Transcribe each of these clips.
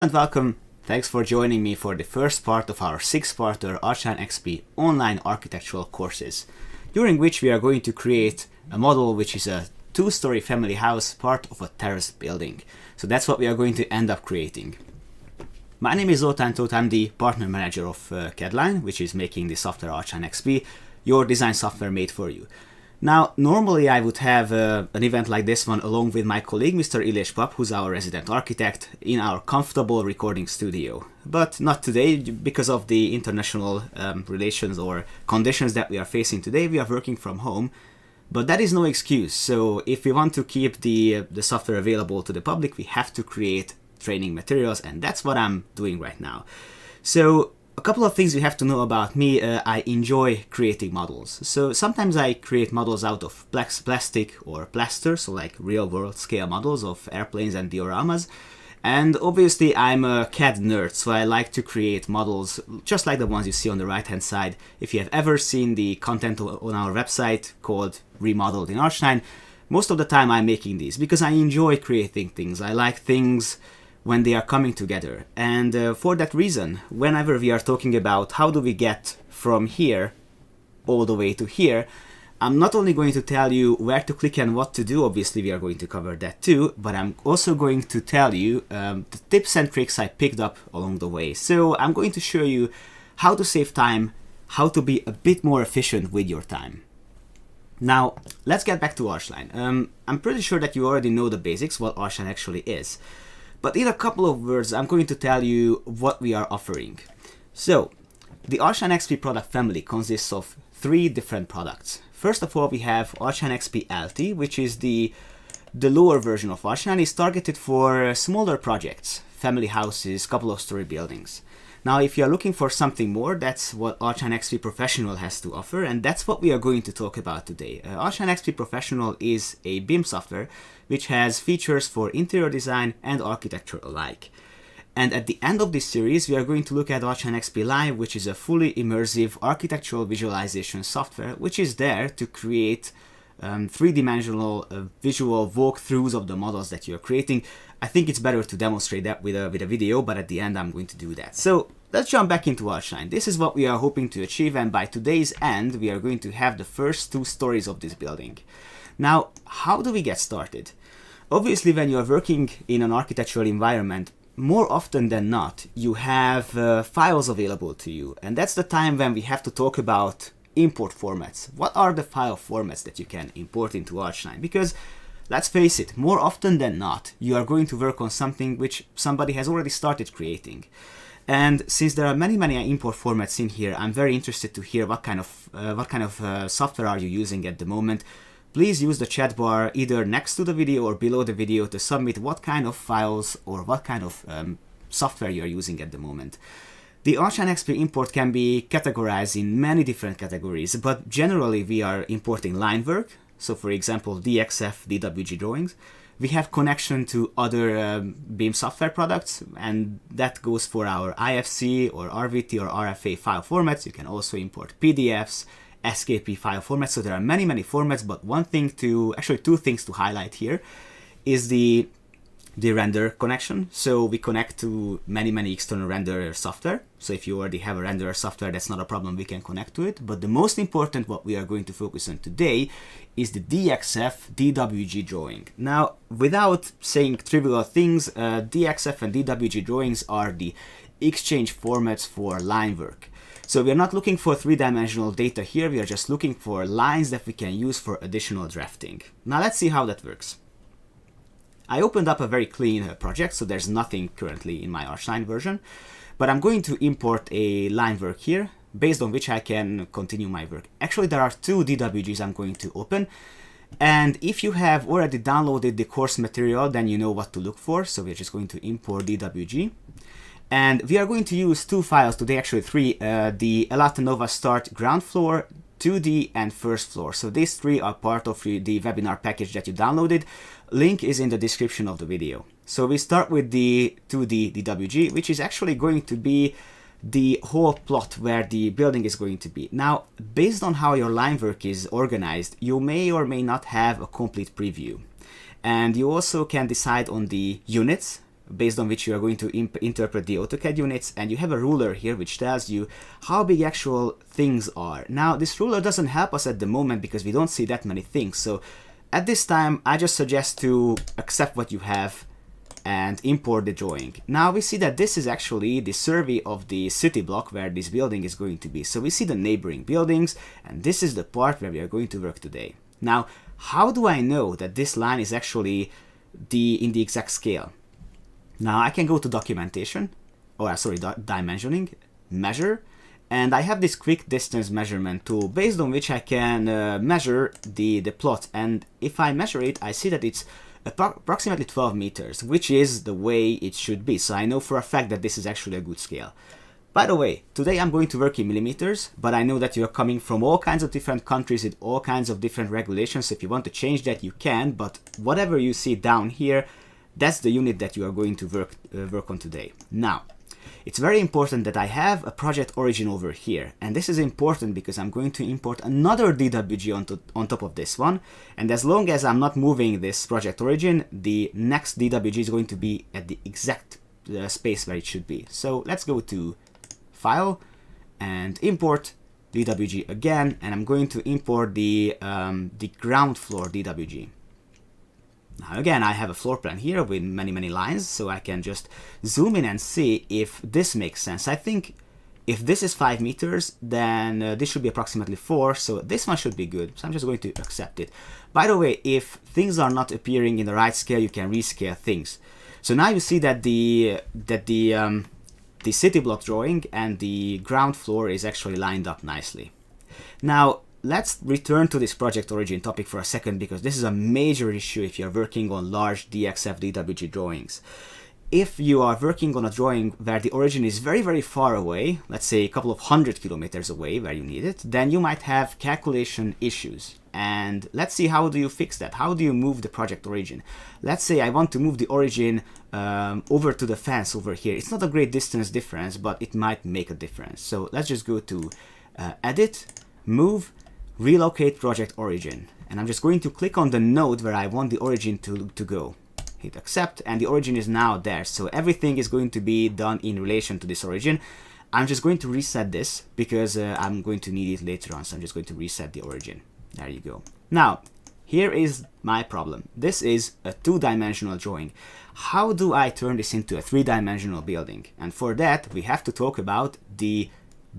And welcome. Thanks for joining me for the first part of our 6-parter ARCHLine.XP online architectural courses, during which we are going to create a model which is a 2-story family house, part of a terraced building. So that's what we are going to end up creating. My name is Untitled. I'm the partner manager of ARCHLine, which is making the software ARCHLine.XP, your design software made for you. Now, normally I would have an event like this one along with my colleague, Mr. Pap, who's our resident architect, in our comfortable recording studio. But not today, because of the international relations or conditions that we are facing today. We are working from home, but that is no excuse. So if we want to keep the software available to the public, we have to create training materials, and that's what I'm doing right now. So a couple of things you have to know about me. I enjoy creating models. So sometimes I create models out of plastic or plaster, so like real world scale models of airplanes and dioramas. And obviously I'm a CAD nerd, so I like to create models just like the ones you see on the right hand side. If you have ever seen the content on our website called Remodeled in ARCHLine, most of the time I'm making these because I enjoy creating things. I like things when they are coming together, and for that reason, whenever we are talking about how do we get from here all the way to here, I'm not only going to tell you where to click and what to do, obviously we are going to cover that too, but I'm also going to tell you the tips and tricks I picked up along the way. So I'm going to show you how to save time, how to be a bit more efficient with your time. Now, let's get back to ARCHLine. I'm pretty sure that you already know the basics, what ARCHLine actually is. But in a couple of words, I'm going to tell you what we are offering. So, the ARCHLine.XP product family consists of 3 different products. First of all, we have ARCHLine.XP LT, which is the lower version of ARCHLine. It's targeted for smaller projects, family houses, couple of story buildings. Now, if you are looking for something more, that's what ARCHLine.XP Professional has to offer, and that's what we are going to talk about today. ARCHLine.XP Professional is a BIM software which has features for interior design and architecture alike. And at the end of this series, we are going to look at ARCHLine.XP Live, which is a fully immersive architectural visualization software, which is there to create 3-dimensional visual walkthroughs of the models that you're creating. I think it's better to demonstrate that with a video, but at the end I'm going to do that. So let's jump back into ARCHLine. This is what we are hoping to achieve, and by today's end we are going to have the first 2 stories of this building. Now, how do we get started? Obviously, when you are working in an architectural environment, more often than not, you have files available to you, and that's the time when we have to talk about import formats. What are the file formats that you can import into ARCHLine? Because let's face it, more often than not, you are going to work on something which somebody has already started creating. And since there are many import formats in here, I'm very interested to hear what kind of software are you using at the moment. Please use the chat bar either next to the video or below the video to submit what kind of files or what kind of software you're using at the moment. The ARCHLine.XP import can be categorized in many different categories, but generally we are importing line work. So for example, Dxf Dwg Drawings. We have connection to other BIM software products, and that goes for our IFC or RVT or RFA file formats. You can also import PDFs, SKP file formats. So there are many formats, but actually 2 things to highlight here is the render connection. So we connect to many external renderer software. So if you already have a renderer software, that's not a problem, we can connect to it. But the most important, what we are going to focus on today, is the Dxf Dwg Drawing. Now, without saying trivial things, Dxf and Dwg Drawings are the exchange formats for line work. So we are not looking for 3-dimensional data here, we are just looking for lines that we can use for additional drafting. Now let's see how that works. I opened up a very clean project, so there's nothing currently in my ARCHLine version, but I'm going to import a line work here, based on which I can continue my work. Actually, there are 2 DWGs I'm going to open, and if you have already downloaded the course material, then you know what to look for. So we're just going to import DWG. And we are going to use 2 files today, actually 3, the Elatanova Start ground floor, 2D and first floor. So these 3 are part of the webinar package that you downloaded. Link is in the description of the video. So we start with the 2D DWG, which is actually going to be the whole plot where the building is going to be. Now, based on how your line work is organized, you may or may not have a complete preview. And you also can decide on the units based on which you are going to interpret the AutoCAD units, and you have a ruler here which tells you how big actual things are. Now this ruler doesn't help us at the moment because we don't see that many things, so at this time I just suggest to accept what you have and import the drawing. Now we see that this is actually the survey of the city block where this building is going to be. So we see the neighboring buildings, and this is the part where we are going to work today. Now, how do I know that this line is actually in the exact scale? Now I can go to documentation, or sorry, dimensioning, measure, and I have this quick distance measurement tool based on which I can measure the plot. And if I measure it, I see that it's approximately 12 meters, which is the way it should be. So I know for a fact that this is actually a good scale. By the way, today I'm going to work in millimeters, but I know that you're coming from all kinds of different countries with all kinds of different regulations. So if you want to change that, you can, but whatever you see down here, that's the unit that you are going to work on today. Now, it's very important that I have a project origin over here, and this is important because I'm going to import another DWG on top of this one, and as long as I'm not moving this project origin, the next DWG is going to be at the exact space where it should be. So let's go to File and Import DWG again, and I'm going to import the ground floor DWG. Now again, I have a floor plan here with many lines, so I can just zoom in and see if this makes sense. I think if this is 5 meters, then this should be approximately 4, so this one should be good. So I'm just going to accept it. By the way, if things are not appearing in the right scale, you can rescale things. So now you see that the city block drawing and the ground floor is actually lined up nicely. Now, let's return to this project origin topic for a second, because this is a major issue if you're working on large Dxf Dwg drawings. If you are working on a drawing where the origin is very far away, let's say a couple of 100 kilometers away where you need it, then you might have calculation issues. And let's see, how do you fix that? How do you move the project origin? Let's say I want to move the origin over to the fence over here. It's not a great distance difference, but it might make a difference. So let's just go to Edit, Move, Relocate Project Origin, and I'm just going to click on the node where I want the origin to go. Hit accept, and the origin is now there, so everything is going to be done in relation to this origin. I'm just going to reset this because I'm going to need it later on, so I'm just going to reset the origin. There you go. Now, here is my problem. This is a 2-dimensional drawing. How do I turn this into a 3-dimensional building? And for that, we have to talk about the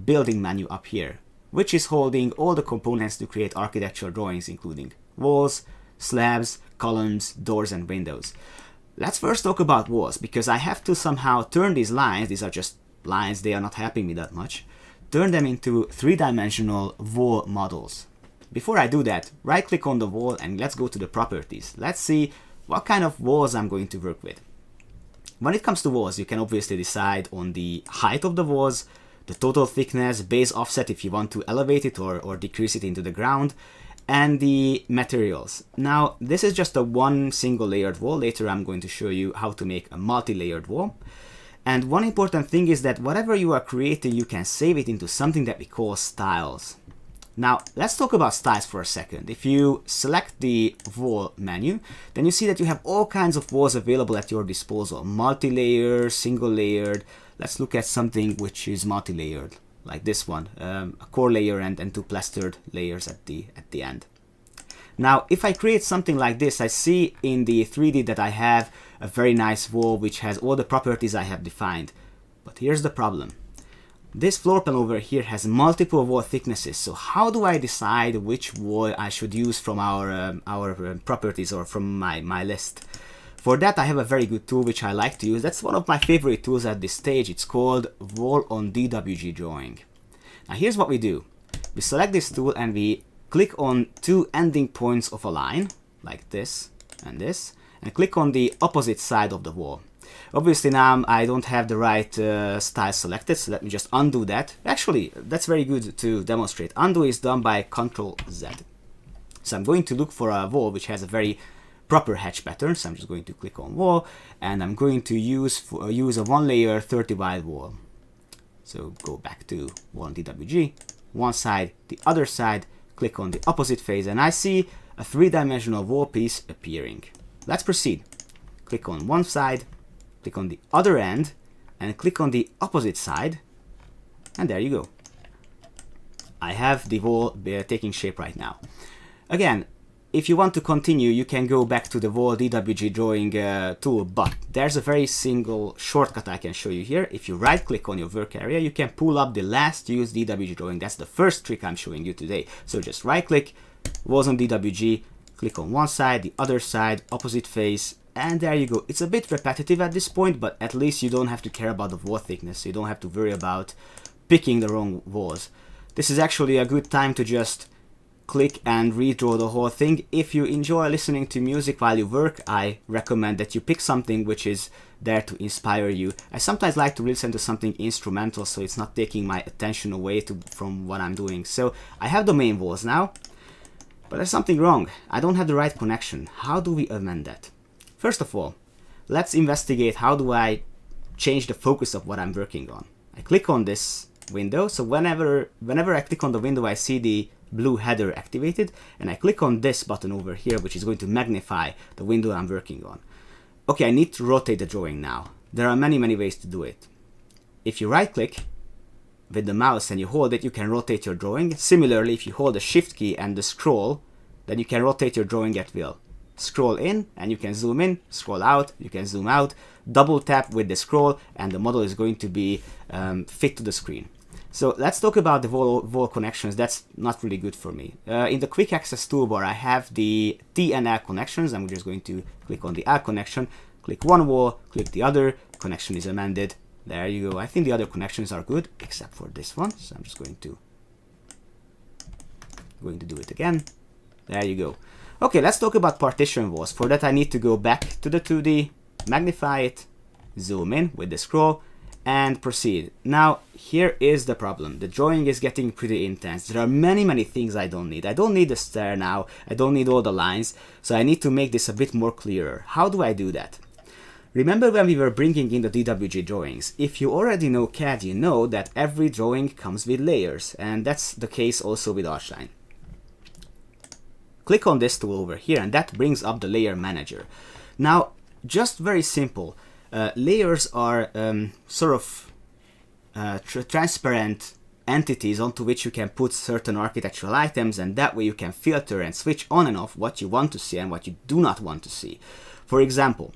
building menu up here, which is holding all the components to create architectural drawings, including walls, slabs, columns, doors, and windows. Let's first talk about walls, because I have to somehow turn these lines, these are just lines, they are not helping me that much, turn them into 3-dimensional wall models. Before I do that, right click on the wall and let's go to the properties. Let's see what kind of walls I'm going to work with. When it comes to walls, you can obviously decide on the height of the walls, the total thickness, base offset if you want to elevate it or decrease it into the ground, and the materials. Now, this is just a one single layered wall. Later I'm going to show you how to make a multi-layered wall. And one important thing is that whatever you are creating, you can save it into something that we call styles. Now, let's talk about styles for a second. If you select the wall menu, then you see that you have all kinds of walls available at your disposal. Multi-layer, single-layered. Let's look at something which is multi-layered, like this one, a core layer and 2 plastered layers at the end. Now, if I create something like this, I see in the 3D that I have a very nice wall which has all the properties I have defined. But here's the problem. This floor plan over here has multiple wall thicknesses, so how do I decide which wall I should use from our properties or from my list? For that, I have a very good tool which I like to use. That's one of my favorite tools at this stage. It's called Wall on Dwg Drawing. Now here's what we do. We select this tool and we click on 2 ending points of a line, like this, and click on the opposite side of the wall. Obviously now I don't have the right style selected, so let me just undo that. Actually, that's very good to demonstrate. Undo is done by Ctrl-Z. So I'm going to look for a wall which has a very proper hatch pattern, so I'm just going to click on wall, and I'm going to use a 1 layer 30 wide wall. So go back to wall on DWG, one side, the other side, click on the opposite face, and I see a 3-dimensional wall piece appearing. Let's proceed. Click on one side, click on the other end, and click on the opposite side, and there you go. I have the wall taking shape right now. Again, if you want to continue, you can go back to the wall DWG Drawing tool, but there's a very single shortcut I can show you here. If you right click on your work area, you can pull up the last used DWG drawing. That's the first trick I'm showing you today. So just right click, walls on DWG, click on one side, the other side, opposite face, and there you go. It's a bit repetitive at this point, but at least you don't have to care about the wall thickness. So you don't have to worry about picking the wrong walls. This is actually a good time to just click and redraw the whole thing. If you enjoy listening to music while you work, I recommend that you pick something which is there to inspire you. I sometimes like to listen to something instrumental, so it's not taking my attention away from what I'm doing. So I have the main walls now, but there's something wrong. I don't have the right connection. How do we amend that? First of all, let's investigate how do I change the focus of what I'm working on. I click on this window, so whenever I click on the window, I see the blue header activated, and I click on this button over here, which is going to magnify the window I'm working on. Okay, I need to rotate the drawing now. There are many ways to do it. If you right click with the mouse and you hold it, you can rotate your drawing. Similarly, if you hold the shift key and the scroll, then you can rotate your drawing at will. Scroll in and you can zoom in, scroll out, you can zoom out, double tap with the scroll, and the model is going to be fit to the screen. So let's talk about the wall connections. That's not really good for me. In the quick access toolbar, I have the T and L connections. I'm just going to click on the L connection, click one wall, click the other, connection is amended. There you go. I think the other connections are good, except for this one. So I'm just going to do it again. There you go. Okay, let's talk about partition walls. For that, I need to go back to the 2D, magnify it, zoom in with the scroll, and proceed. Now, here is the problem. The drawing is getting pretty intense. There are many things I don't need. I don't need the stair now. I don't need all the lines. So I need to make this a bit more clearer. How do I do that? Remember when we were bringing in the DWG drawings? If you already know CAD, you know that every drawing comes with layers. And that's the case also with ARCHLine. Click on this tool over here, and that brings up the layer manager. Now, just very simple. Layers are sort of transparent entities onto which you can put certain architectural items, and that way you can filter and switch on and off what you want to see and what you do not want to see. For example,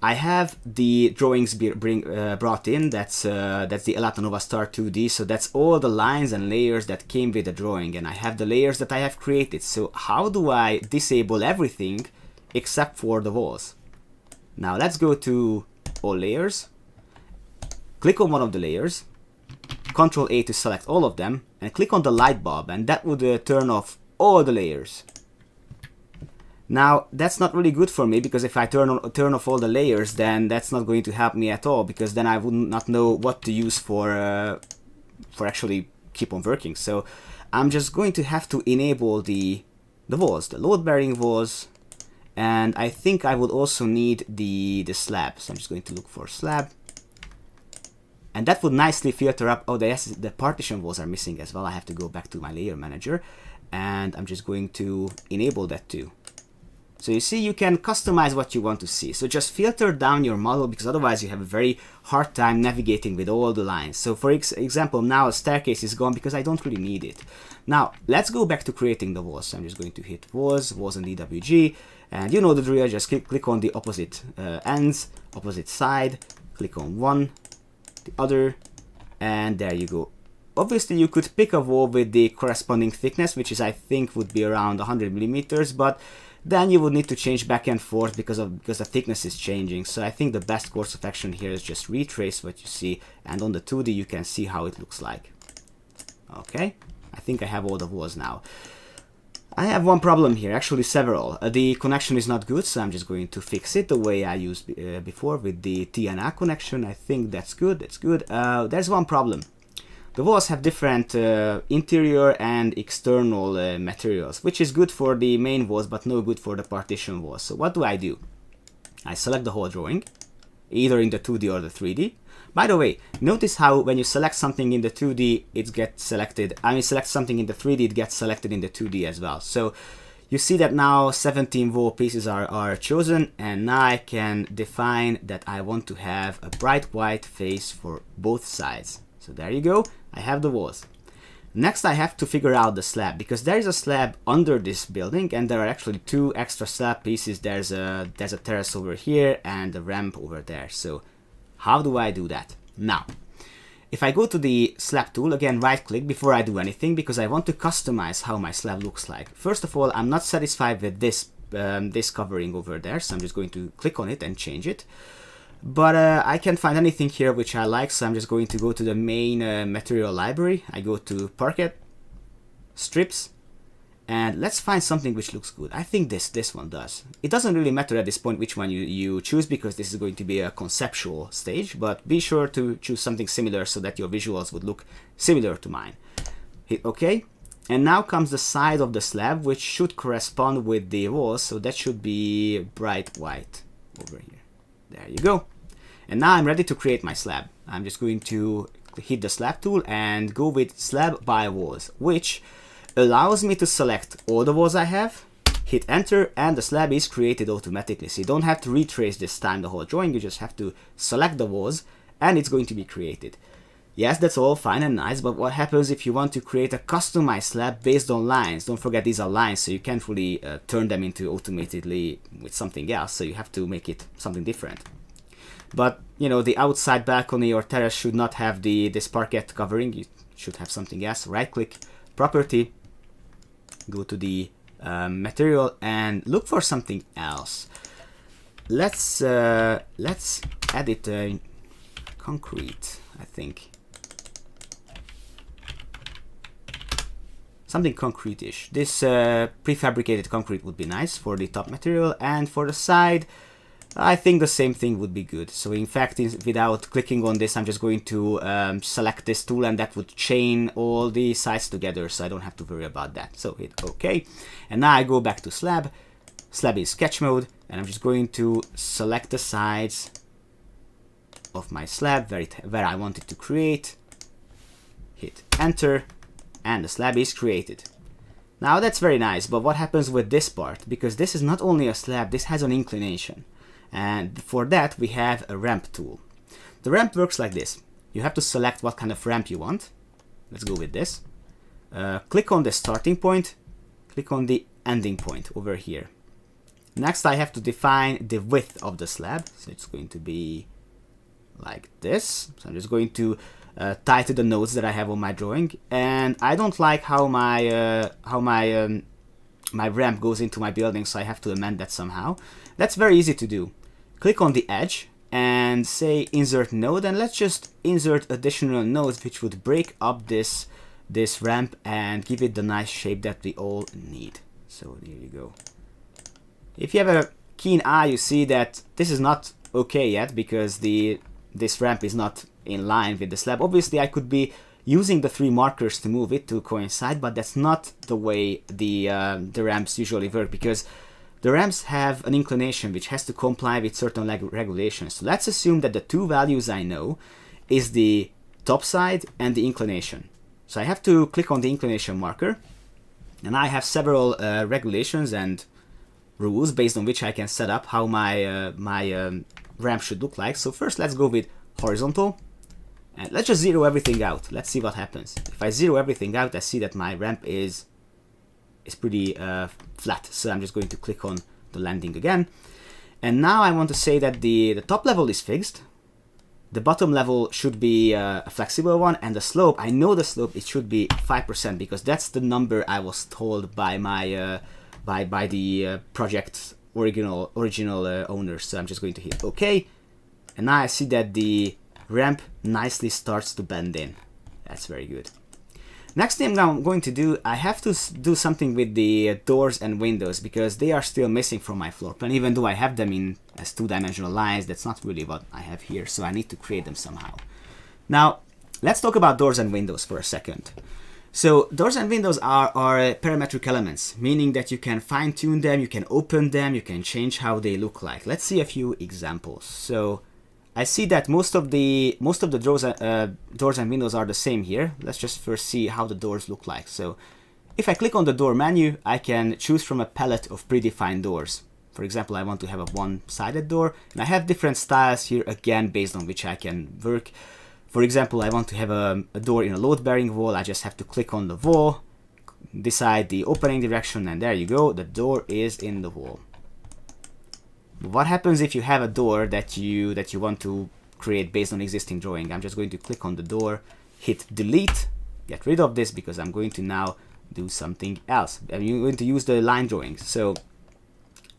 I have the drawings brought in. That's the Elatanova Star 2D. So that's all the lines and layers that came with the drawing, and I have the layers that I have created. So how do I disable everything except for the walls? Now let's go to all layers, click on one of the layers, Ctrl A to select all of them, and click on the light bulb, and that would turn off all the layers. Now that's not really good for me, because if I turn off all the layers, then that's not going to help me at all, because then I would not know what to use for actually keep on working. So I'm just going to have to enable the walls, the load-bearing walls. And I think I would also need the slab. So I'm just going to look for slab. And that would nicely filter up. Oh, the partition walls are missing as well. I have to go back to my layer manager. And I'm just going to enable that too. So you see, you can customize what you want to see. So just filter down your model, because otherwise you have a very hard time navigating with all the lines. So for example, now a staircase is gone because I don't really need it. Now let's go back to creating the walls. So I'm just going to hit walls on DWG. And you know the drill, just click on the opposite ends, opposite side, click on one, the other, and there you go. Obviously you could pick a wall with the corresponding thickness, which is I think would be around 100 millimeters, but then you would need to change back and forth because the thickness is changing. So I think the best course of action here is just retrace what you see, and on the 2D you can see how it looks like. Okay, I think I have all the walls now. I have one problem here, actually several. The connection is not good, so I'm just going to fix it the way I used before with the TNR connection. I think that's good, there's one problem. The walls have different interior and external materials, which is good for the main walls, but no good for the partition walls. So what do? I select the whole drawing, either in the 2D or the 3D. By the way, notice how when you select something in the 2D, it gets selected. I mean, select something in the 3D, it gets selected in the 2D as well. So You see that now 17 wall pieces are chosen, and now I can define that I want to have a bright white face for both sides. So there you go, I have the walls. Next I have to figure out the slab, because there is a slab under this building and there are actually 2 extra slab pieces. There's a terrace over here and a ramp over there. So how do I do that? Now, if I go to the Slab Tool, again right click before I do anything, because I want to customize how my slab looks like. First of all, I'm not satisfied with this, this covering over there, so I'm just going to click on it and change it. But I can't find anything here which I like, so I'm just going to go to the main material library. I go to Parquet, Strips, and let's find something which looks good. I think this one does. It doesn't really matter at this point which one you choose, because this is going to be a conceptual stage, but be sure to choose something similar so that your visuals would look similar to mine. Hit OK, and now comes the side of the slab, which should correspond with the walls, so that should be bright white over here. There you go. And now I'm ready to create my slab. I'm just going to hit the Slab tool and go with Slab by Walls, which allows me to select all the walls I have, hit enter, and the slab is created automatically. So you don't have to retrace this time the whole drawing, you just have to select the walls and it's going to be created. Yes, that's all fine and nice, but what happens if you want to create a customized slab based on lines? Don't forget these are lines, so you can't really turn them into automatically with something else, so you have to make it something different. But, you know, the outside balcony or terrace should not have this parquet covering, you should have something else. Right click, property, go to the material and look for something else. Let's edit concrete, I think. Something concrete-ish. This prefabricated concrete would be nice for the top material, and for the side I think the same thing would be good. So in fact, without clicking on this, I'm just going to select this tool, and that would chain all the sides together, so I don't have to worry about that. So hit OK. And now I go back to slab. Slab is sketch mode, and I'm just going to select the sides of my slab where I want it to create. Hit enter, and the slab is created. Now that's very nice, but what happens with this part? Because this is not only a slab, this has an inclination. And for that we have a ramp tool. The ramp works like this. You have to select what kind of ramp you want. Let's go with this. Click on the starting point, click on the ending point over here. Next I have to define the width of the slab, so it's going to be like this. So I'm just going to tie to the nodes that I have on my drawing, and I don't like how my my ramp goes into my building, so I have to amend that somehow. That's very easy to do. Click on the edge and say insert node, and let's just insert additional nodes which would break up this ramp and give it the nice shape that we all need. So there you go. If you have a keen eye, you see that this is not okay yet, because this ramp is not in line with the slab. Obviously I could be using the 3 markers to move it to coincide, but that's not the way the ramps usually work, because the ramps have an inclination which has to comply with certain regulations. So let's assume that the 2 values I know is the top side and the inclination. So I have to click on the inclination marker, and I have several regulations and rules based on which I can set up how my ramp should look like. So first let's go with horizontal, and let's just zero everything out. Let's see what happens. If I zero everything out, I see that my ramp is pretty flat. So I'm just going to click on the landing again. And now I want to say that the top level is fixed. The bottom level should be a flexible one, and the slope, I know the slope, it should be 5%, because that's the number I was told by my by the project's original owner. So I'm just going to hit OK, and now I see that the ramp nicely starts to bend in. That's very good. Next thing I'm going to do, I have to do something with the doors and windows, because they are still missing from my floor plan. Even though I have them in as 2-dimensional lines, that's not really what I have here, so I need to create them somehow. Now let's talk about doors and windows for a second. So doors and windows are parametric elements, meaning that you can fine-tune them, you can open them, you can change how they look like. Let's see a few examples. So I see that most of the doors and windows are the same here. Let's just first see how the doors look like. So If I click on the door menu, I can choose from a palette of predefined doors. For example, I want to have a one-sided door, and I have different styles here again based on which I can work. For example, I want to have a door in a load-bearing wall. I just have to click on the wall, decide the opening direction, and there you go, the door is in the wall. What happens if you have a door that you want to create based on existing drawing? I'm just going to click on the door, hit delete, get rid of this because I'm going to now do something else. I'm going to use the line drawings. So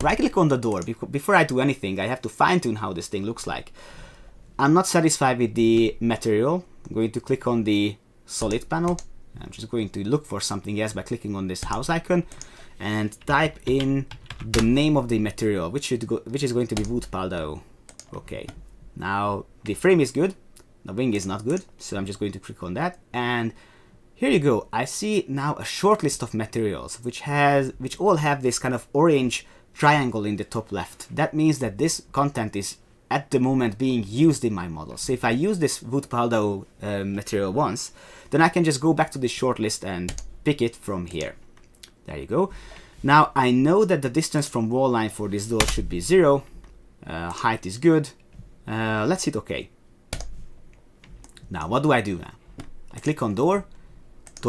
right click on the door. Before I do anything, I have to fine-tune how this thing looks like. I'm not satisfied with the material. I'm going to click on the solid panel. I'm just going to look for something else by clicking on this house icon and type in the name of the material, which is going to be wood paldo. Okay, now the frame is good, the wing is not good, so I'm just going to click on that, and here you go. I see now a short list of materials which all have this kind of orange triangle in the top left. That means that this content is at the moment being used in my model. So if I use this wood paldo material once, then I can just go back to the short list and pick it from here. There you go. Now I know that the distance from wall line for this door should be 0. Height is good. Let's hit OK. Now what do I do now? I click on door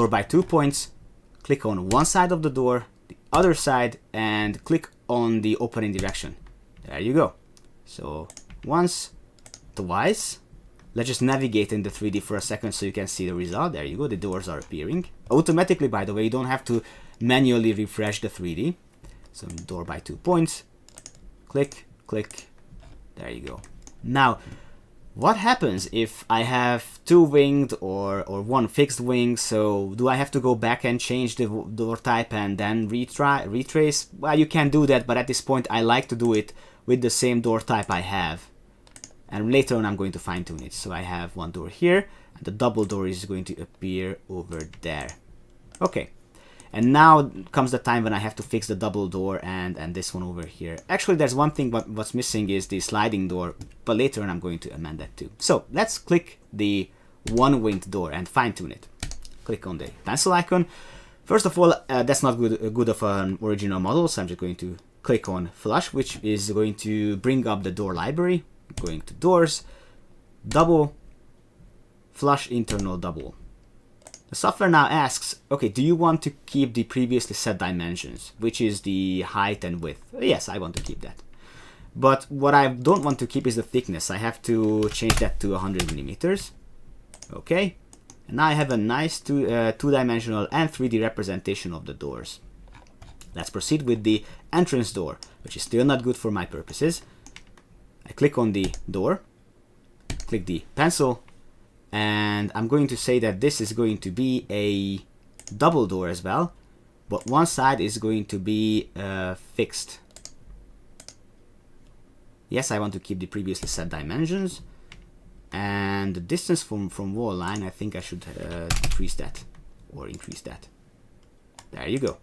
by 2 points, click on one side of the door, the other side, and click on the opening direction. There you go. So once, twice. Let's just navigate in the 3D for a second so you can see the result. There you go, the doors are appearing. Automatically, by the way, you don't have to manually refresh the 3D. So door by 2 points, click, click, there you go. Now, what happens if I have two winged or one fixed wing? So do I have to go back and change the door type and then retrace? Well, you can do that, but at this point I like to do it with the same door type I have. And later on I'm going to fine tune it. So I have one door here, and the double door is going to appear over there. Okay. And now comes the time when I have to fix the double door and this one over here. Actually, there's one thing, but what's missing is the sliding door, but later on I'm going to amend that too. So let's click the one winged door and fine tune it. Click on the pencil icon. First of all, that's not good of an original model, so I'm just going to click on flush, which is going to bring up the door library. Going to doors, double, flush internal double. The software now asks, okay, do you want to keep the previously set dimensions, which is the height and width? Yes, I want to keep that. But what I don't want to keep is the thickness. I have to change that to 100 millimeters. Okay. And now I have a nice two-dimensional and 3D representation of the doors. Let's proceed with the entrance door, which is still not good for my purposes. I click on the door, click the pencil, and I'm going to say that this is going to be a double door as well, but one side is going to be fixed. Yes, I want to keep the previously set dimensions, and the distance from wall line, I think I should decrease that or increase that. There you go.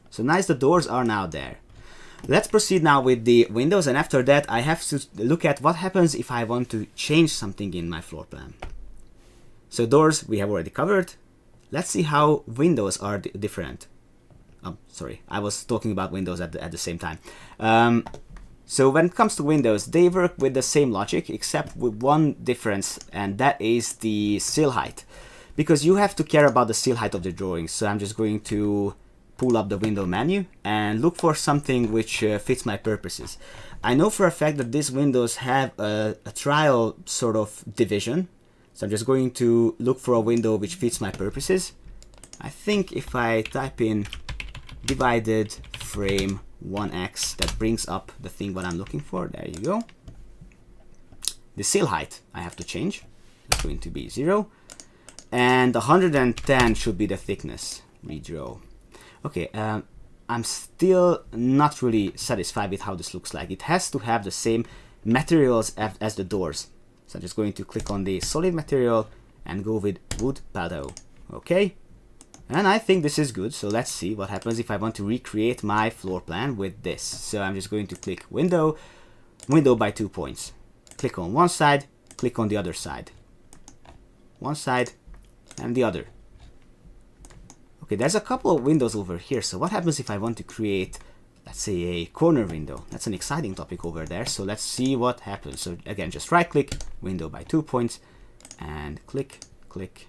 So nice, the doors are now there. Let's proceed now with the windows, and after that I have to look at what happens if I want to change something in my floor plan. So doors we have already covered. Let's see how windows are different. Sorry, I was talking about windows at the same time. So when it comes to windows, they work with the same logic except with one difference, and that is the sill height. Because you have to care about the sill height of the drawing, so I'm just going to pull up the window menu and look for something which fits my purposes. I know for a fact that these windows have a trial sort of division, so I'm just going to look for a window which fits my purposes. I think if I type in divided frame 1x, that brings up the thing what I'm looking for. There you go. The sill height I have to change. It's going to be 0, and 110 should be the thickness. Redraw. Okay, I'm still not really satisfied with how this looks like. It has to have the same materials as the doors. So I'm just going to click on the solid material and go with wood paldo. Okay, and I think this is good. So let's see what happens if I want to recreate my floor plan with this. So I'm just going to click window by 2 points. Click on one side, click on the other side. One side and the other. Okay, there's a couple of windows over here. So what happens if I want to create, let's say, a corner window? That's an exciting topic over there. So let's see what happens. So again, just right click, window by 2 points, and click, click,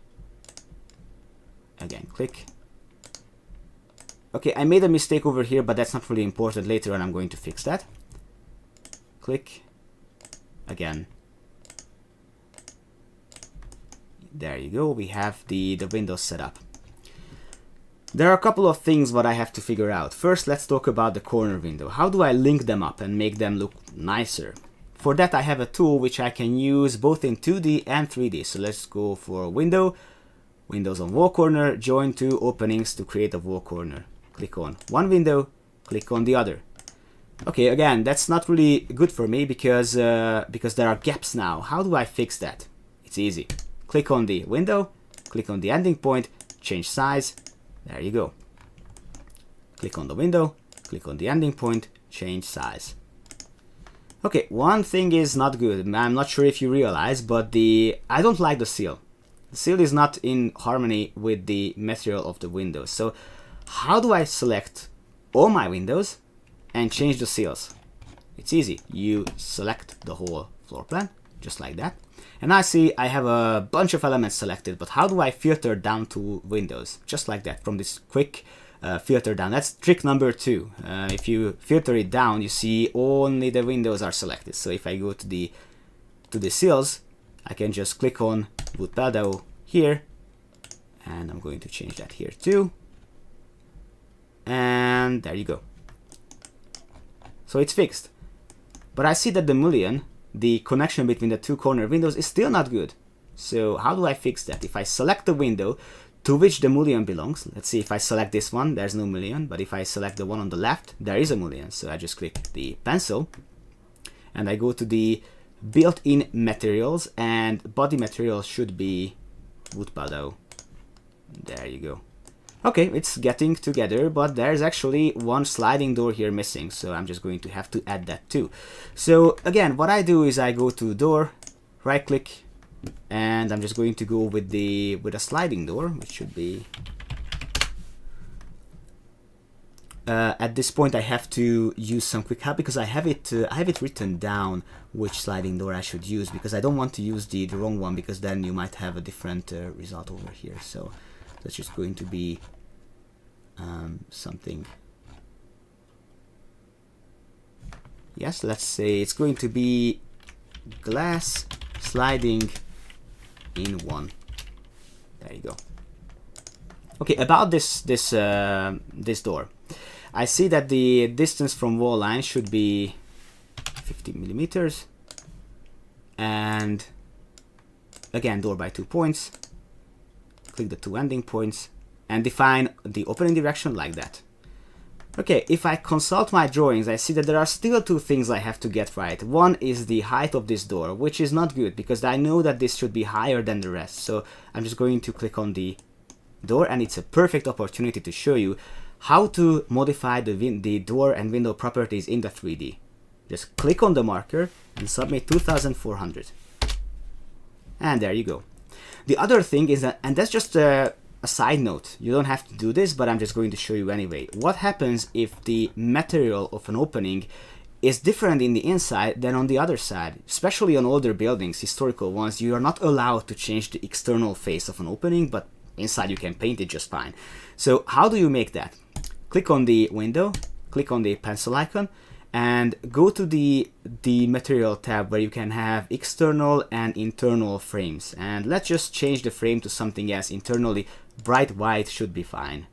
again, click. Okay, I made a mistake over here, but that's not really important. Later on, I'm going to fix that. Click, again. There you go, we have the windows set up. There are a couple of things what I have to figure out. First, let's talk about the corner window. How do I link them up and make them look nicer? For that, I have a tool which I can use both in 2D and 3D. So let's go for window, windows on wall corner, join two openings to create a wall corner. Click on one window, click on the other. Okay, again, that's not really good for me because there are gaps now. How do I fix that? It's easy. Click on the window, click on the ending point, change size. There you go. Click on the window, click on the ending point, change size. Okay, one thing is not good. I'm not sure if you realize, but I don't like the sill. The sill is not in harmony with the material of the window. So how do I select all my windows and change the sills? It's easy. You select the whole floor plan, just like that. And I see I have a bunch of elements selected, but how do I filter down to windows? Just like that, from this quick filter down. That's trick number 2. If you filter it down, you see only the windows are selected. So if I go to the sills, I can just click on wood pedal here, and I'm going to change that here too. And there you go. So it's fixed. But I see that the mullion, the connection between the two corner windows, is still not good. So how do I fix that? If I select the window to which the mullion belongs, let's see, if I select this one, there's no mullion, but if I select the one on the left, there is a mullion. So I just click the pencil and I go to the built-in materials, and body material should be wood pado. There you go. Okay, it's getting together, but there's actually one sliding door here missing, so I'm just going to have to add that too. So again, what I do is I go to door, right click, and I'm just going to go with a sliding door, which should be at this point I have to use some quick help because I have it written down which sliding door I should use, because I don't want to use the wrong one, because then you might have a different result over here. So that's just going to be something. Yes, let's say it's going to be glass sliding in one. There you go. Okay, about this door, I see that the distance from wall line should be 50 millimeters, and again, door by 2 points. Click the two ending points and define the opening direction like that. Okay, if I consult my drawings, I see that there are still two things I have to get right. One is the height of this door, which is not good because I know that this should be higher than the rest. So I'm just going to click on the door, and it's a perfect opportunity to show you how to modify the door and window properties in the 3D. Just click on the marker and submit 2400. And there you go. The other thing is that, and that's just a side note, you don't have to do this, but I'm just going to show you anyway. What happens if the material of an opening is different in the inside than on the other side? Especially on older buildings, historical ones, you are not allowed to change the external face of an opening, but inside you can paint it just fine. So how do you make that? Click on the window, click on the pencil icon, and go to the material tab where you can have external and internal frames. And let's just change the frame to something else internally. Bright white should be fine.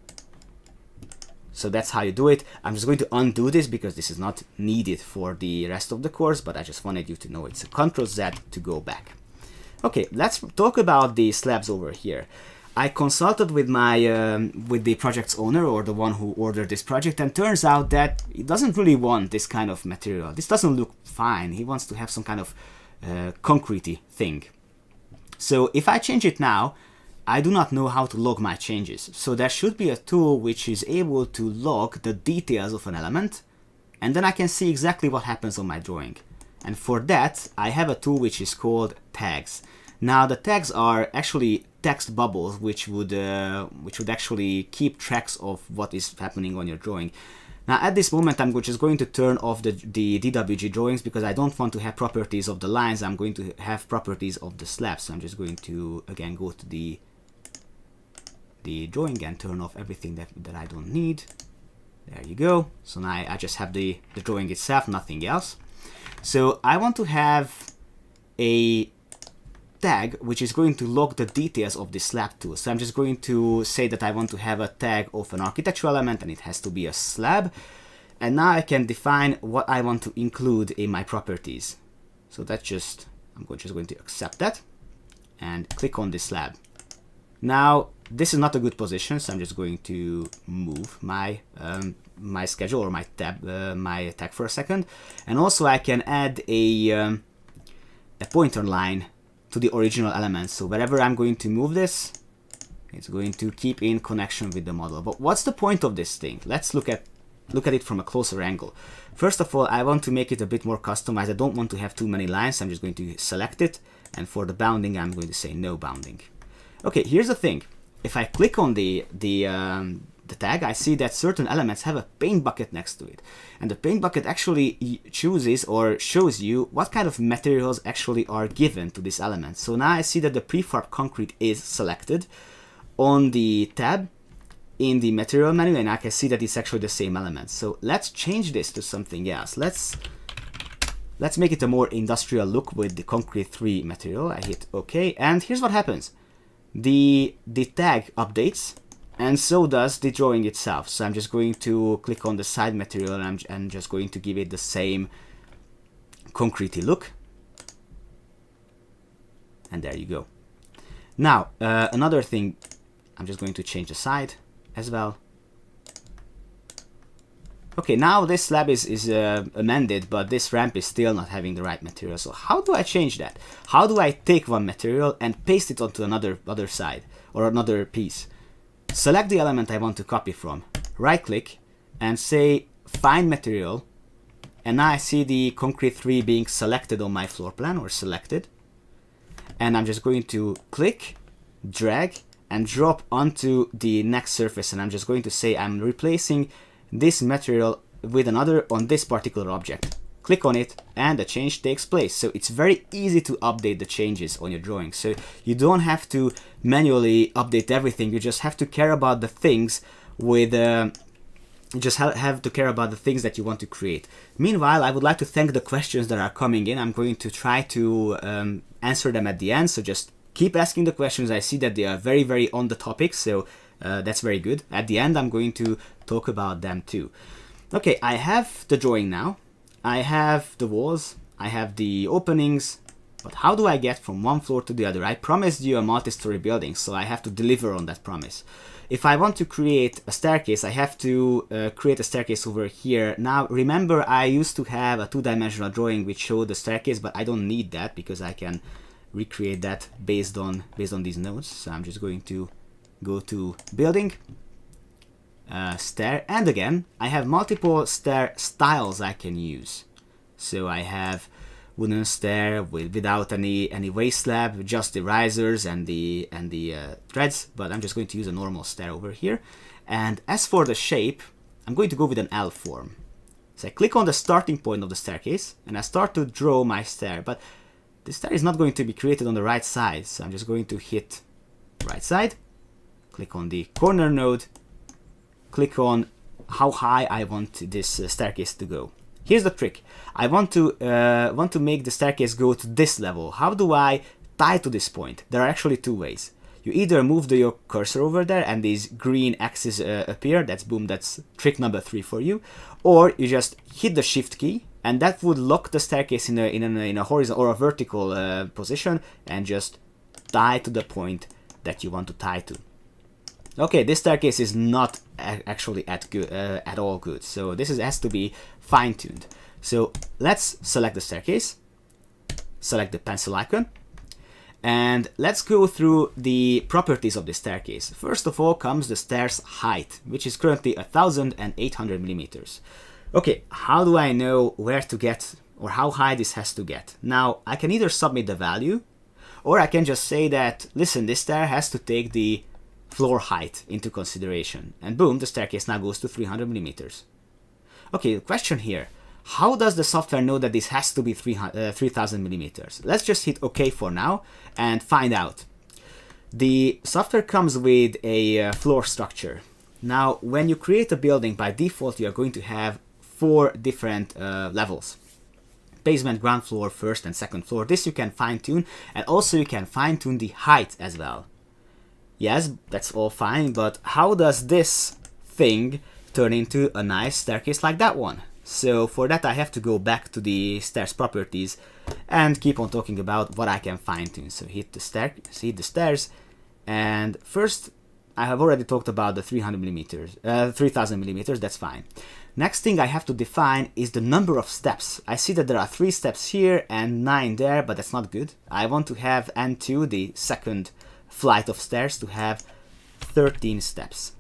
So that's how you do it. I'm just going to undo this because this is not needed for the rest of the course, but I just wanted you to know it's a Ctrl-Z to go back. Okay, let's talk about the slabs over here. I consulted with with the project's owner, or the one who ordered this project, and turns out that he doesn't really want this kind of material. This doesn't look fine. He wants to have some kind of concretey thing. So if I change it now, I do not know how to log my changes. So there should be a tool which is able to log the details of an element, and then I can see exactly what happens on my drawing. And for that, I have a tool which is called tags. Now the tags are actually text bubbles which would actually keep tracks of what is happening on your drawing. Now at this moment I'm just going to turn off the DWG drawings because I don't want to have properties of the lines. I'm going to have properties of the slabs. So I'm just going to again go to the drawing and turn off everything that I don't need. There you go. So now I just have the drawing itself, nothing else. So I want to have a tag which is going to log the details of the slab tool. So I'm just going to say that I want to have a tag of an architectural element and it has to be a slab. And now I can define what I want to include in my properties. So that's just, I'm just going to accept that and click on the slab. Now this is not a good position, so I'm just going to move my my schedule or my tab, my tag for a second. And also I can add a pointer line to the original element. So wherever I'm going to move this, it's going to keep in connection with the model. But what's the point of this thing? Let's look at it from a closer angle. First of all, I want to make it a bit more customized. I don't want to have too many lines. I'm just going to select it, and for the bounding, I'm going to say no bounding. Okay, here's the thing. If I click on the tag, I see that certain elements have a paint bucket next to it. And the paint bucket actually chooses or shows you what kind of materials actually are given to this element. So now I see that the prefab concrete is selected on the tab in the material menu, and I can see that it's actually the same element. So let's change this to something else. Let's make it a more industrial look with the concrete 3 material. I hit OK, and here's what happens. The tag updates, and so does the drawing itself. So I'm just going to click on the side material and I'm just going to give it the same concretey look. And there you go. Now, another thing, I'm just going to change the side as well. Okay, now this slab is amended, but this ramp is still not having the right material. So how do I change that? How do I take one material and paste it onto other side or another piece? Select the element I want to copy from, right click and say find material, and now I see the concrete 3 being selected on my floor plan, or selected, and I'm just going to click, drag and drop onto the next surface, and I'm just going to say I'm replacing this material with another on this particular object. Click on it and the change takes place. So it's very easy to update the changes on your drawing. So you don't have to manually update everything. You just have to care about the things with you just have to care about the things that you want to create. Meanwhile, I would like to thank the questions that are coming in. I'm going to try to answer them at the end. So just keep asking the questions. I see that they are very, very on the topic. So that's very good. At the end, I'm going to talk about them too. Okay, I have the drawing now. I have the walls, I have the openings, but how do I get from one floor to the other? I promised you a multi-story building, so I have to deliver on that promise. If I want to create a staircase, I have to create a staircase over here. Now, remember, I used to have a 2-dimensional drawing which showed the staircase, but I don't need that because I can recreate that based on these nodes. So I'm just going to go to building, stair, and again I have multiple stair styles I can use. So I have wooden stair without any waist slab, just the risers and the threads, but I'm just going to use a normal stair over here. And as for the shape, I'm going to go with an L form. So I click on the starting point of the staircase and I start to draw my stair, but the stair is not going to be created on the right side, so I'm just going to hit right side, click on the corner node, click on how high I want this staircase to go. Here's the trick. I want to make the staircase go to this level. How do I tie to this point? There are actually 2 ways. You either move your cursor over there and these green axes appear. That's trick number 3 for you. Or you just hit the shift key and that would lock the staircase in a horizontal or a vertical position and just tie to the point that you want to tie to. Okay, this staircase is not actually at all good, so this has to be fine-tuned. So let's select the staircase, select the pencil icon, and let's go through the properties of the staircase. First of all comes the stair's height, which is currently 1,800 millimeters. Okay, how do I know where to get or how high this has to get? Now, I can either submit the value, Or I can just say that, listen, this stair has to take the floor height into consideration. And boom, the staircase now goes to 300 millimeters. Okay, the question here. How does the software know that this has to be 3000 millimeters? Let's just hit OK for now and find out. The software comes with a floor structure. Now, when you create a building, by default, you are going to have 4 different levels. Basement, ground floor, first and second floor. This you can fine tune, and also you can fine tune the height as well. Yes, that's all fine, but how does this thing turn into a nice staircase like that one? So for that I have to go back to the stairs properties and keep on talking about what I can fine tune. So hit the stairs, and first I have already talked about the 3000 millimeters, that's fine. Next thing I have to define is the number of steps. I see that there are 3 steps here and 9 there, but that's not good. I want to have N2, the second flight of stairs, to have 13 steps.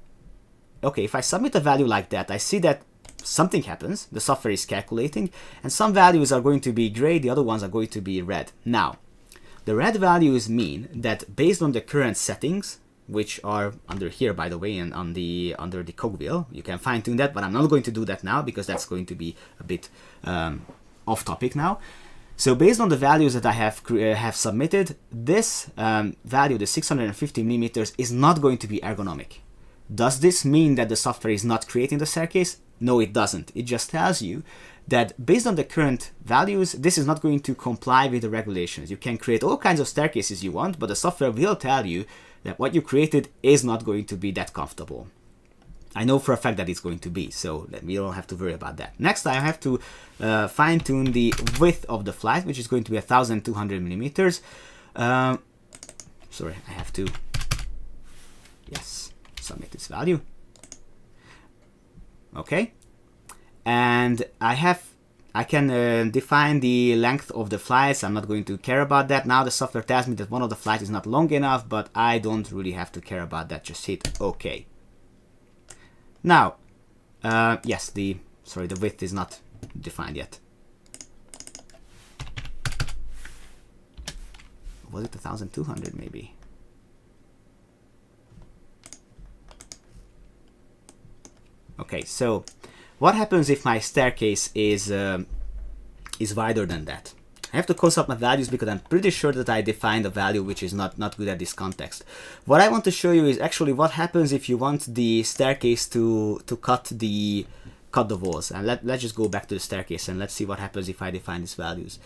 Okay, if I submit a value like that, I see that something happens, the software is calculating, and some values are going to be gray, the other ones are going to be red. Now, the red values mean that based on the current settings, which are under here, by the way, and under the cogwheel, you can fine tune that, but I'm not going to do that now because that's going to be a bit off topic now. So based on the values that I have submitted, this value, the 650 millimeters, is not going to be ergonomic. Does this mean that the software is not creating the staircase? No, it doesn't. It just tells you that based on the current values, this is not going to comply with the regulations. You can create all kinds of staircases you want, but the software will tell you that what you created is not going to be that comfortable. I know for a fact that it's going to be, so we don't have to worry about that. Next, I have to fine-tune the width of the flight, which is going to be 1200 millimeters. Sorry, I have to, yes, submit this value. Okay, and I can define the length of the flights. I'm not going to care about that. Now the software tells me that one of the flights is not long enough, but I don't really have to care about that. Just hit OK. Now, yes, the width is not defined yet. Was it 1200 maybe? Okay, so what happens if my staircase is wider than that? I have to consult my values because I'm pretty sure that I defined a value which is not good at this context. What I want to show you is actually what happens if you want the staircase to cut the walls. And let's just go back to the staircase and let's see what happens if I define these values.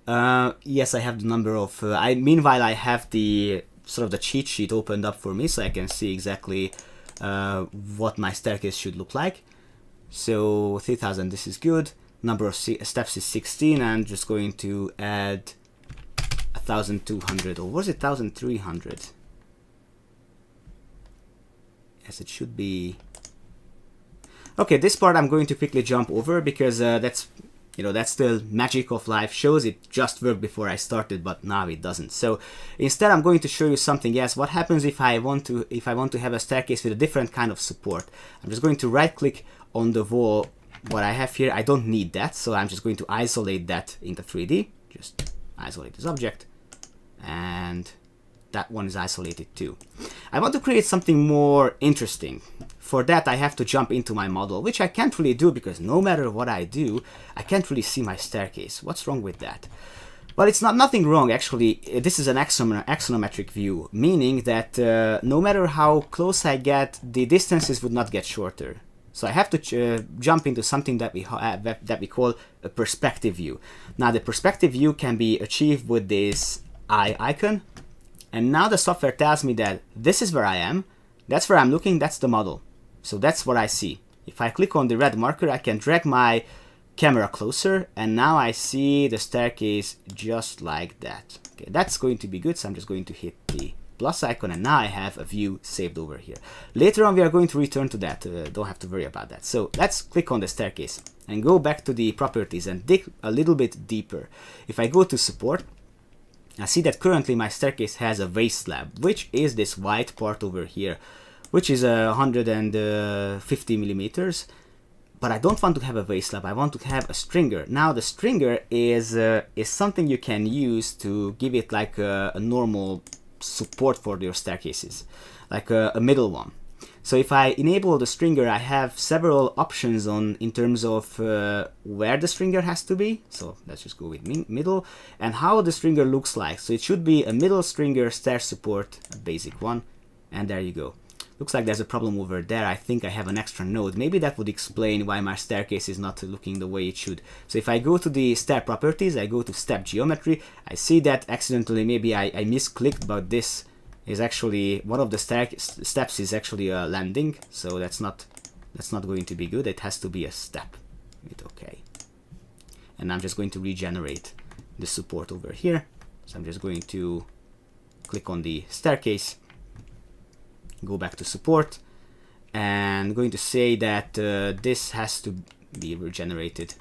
Yes, I have the number of. Meanwhile, I have the sort of the cheat sheet opened up for me, so I can see exactly what my staircase should look like. So 3000, this is good. Number of steps is 16. I'm just going to add 1200, or was it 1300? Yes, it should be. Okay, this part I'm going to quickly jump over because that's the magic of live shows. It just worked before I started, but now it doesn't. So instead, I'm going to show you something else. What happens if I want to have a staircase with a different kind of support? I'm just going to right-click on the wall. What I have here, I don't need that, so I'm just going to isolate that into 3D. Just isolate this object, and that one is isolated too. I want to create something more interesting. For that, I have to jump into my model, which I can't really do because no matter what I do, I can't really see my staircase. What's wrong with that? Well, it's nothing wrong, actually. This is an axonometric view, meaning that no matter how close I get, the distances would not get shorter. So I have to jump into something that we call a perspective view. Now, the perspective view can be achieved with this eye icon. And now the software tells me that this is where I am, that's where I'm looking, that's the model. So that's what I see. If I click on the red marker, I can drag my camera closer, and now I see the staircase just like that. Okay, that's going to be good, so I'm just going to hit the plus icon, and now I have a view saved over here. Later on, we are going to return to that. Don't have to worry about that. So let's click on the staircase and go back to the properties and dig a little bit deeper. If I go to support, I see that currently my staircase has a waist slab, which is this white part over here, which is 150 millimeters. but I don't want to have a vase slab. I want to have a stringer. Now the stringer is something you can use to give it like a normal support for your staircases, like a middle one. So if I enable the stringer, I have several options in terms of where the stringer has to be. So let's just go with middle, and how the stringer looks like. So it should be a middle stringer stair support, a basic one, and there you go. Looks like there's a problem over there. I think I have an extra node. Maybe that would explain why my staircase is not looking the way it should. So if I go to the stair properties, I go to step geometry, I see that accidentally maybe I misclicked, but this is actually one of the steps is actually a landing. So that's not going to be good. It has to be a step. Hit OK. And I'm just going to regenerate the support over here. So I'm just going to click on the staircase, go back to support, and going to say that this has to be regenerated